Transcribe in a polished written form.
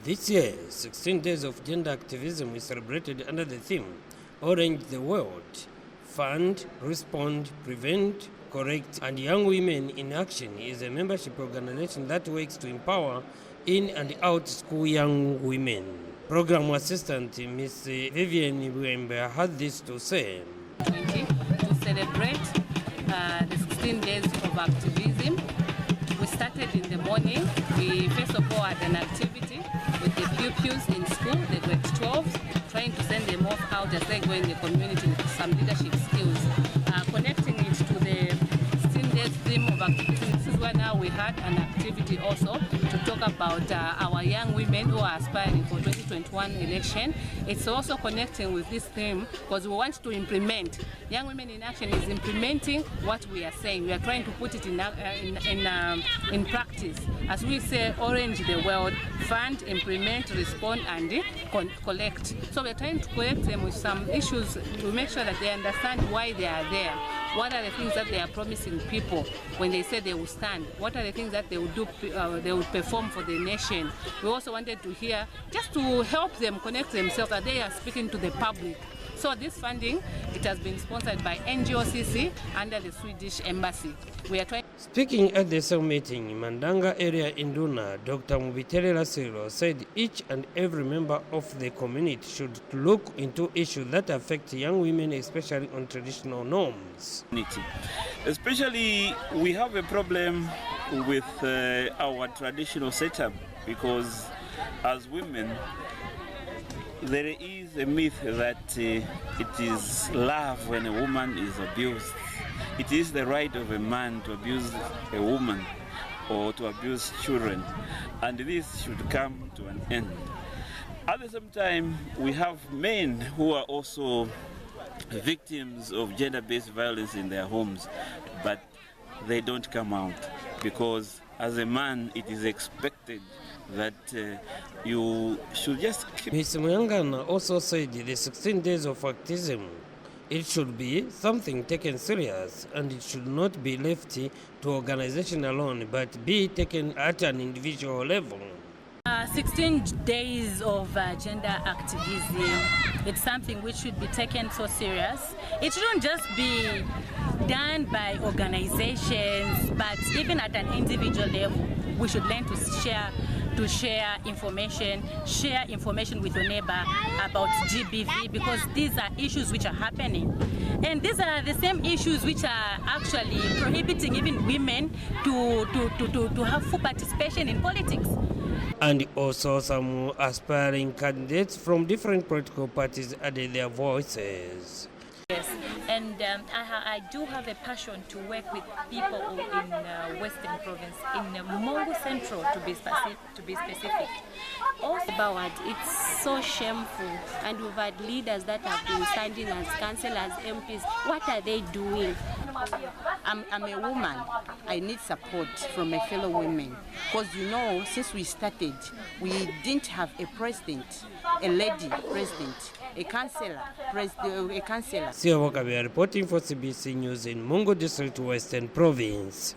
This year, 16 Days of Gender Activism is celebrated under the theme, Orange the World, Fund, Respond, Prevent, Correct, and Young Women in Action is a membership organization that works to empower in and out school young women. Program Assistant Ms. Vivian Wembe had this to say. To celebrate the 16 Days of Activism, we started in the morning. We first of all had an activity with the pupils in school, the grade 12, trying to send them off out as they go in the community with some leadership skills, connecting it to the 16 Days theme of activism. This is where now we had an activity also to talk about our young women who are aspiring for 2021 election. It's also connecting with this theme because we want to implement. Young Women in Action is implementing what we are saying. We are trying to put it in practice. As we say, orange the world, fund, implement, respond, and collect. So we are trying to collect them with some issues to make sure that they understand why they are there. What are the things that they are promising people when they say they will stand? What are the things that they will do? They will perform for the nation. We also wanted to hear, just to help them connect themselves, that they are speaking to the public. So this funding, it has been sponsored by NGOCC under the Swedish Embassy. We are trying. Speaking at the same meeting in Mandanga area in Duna, Dr. Mubitere Lasilo said each and every member of the community should look into issues that affect young women, especially on traditional norms. Especially, we have a problem with our traditional setup because as women, there is a myth that it is love when a woman is abused. It is the right of a man to abuse a woman or to abuse children, and this should come to an end. At the same time, we have men who are also victims of gender-based violence in their homes, but they don't come out because as a man it is expected that you should just keep. Ms. Muyangana also said the 16 days of activism, it should be something taken serious and it should not be left to organization alone but be taken at an individual level. 16 days of gender activism, it's something which should be taken so serious. It shouldn't just be done by organizations, but even at an individual level, we should learn to share information with your neighbor about GBV, because these are issues which are happening. And these are the same issues which are actually prohibiting even women to have full participation in politics. And also some aspiring candidates from different political parties added their voices. Yes, and I do have a passion to work with people in Western Province, in Mongo Central to be specific. Also about it's so shameful, and we've had leaders that have been standing as councillors, MPs. What are they doing? I'm a woman. I need support from my fellow women because since we started, we didn't have a president, a lady president, a councillor. Siya Wakabe reporting for CBC News in Mongo District, Western Province.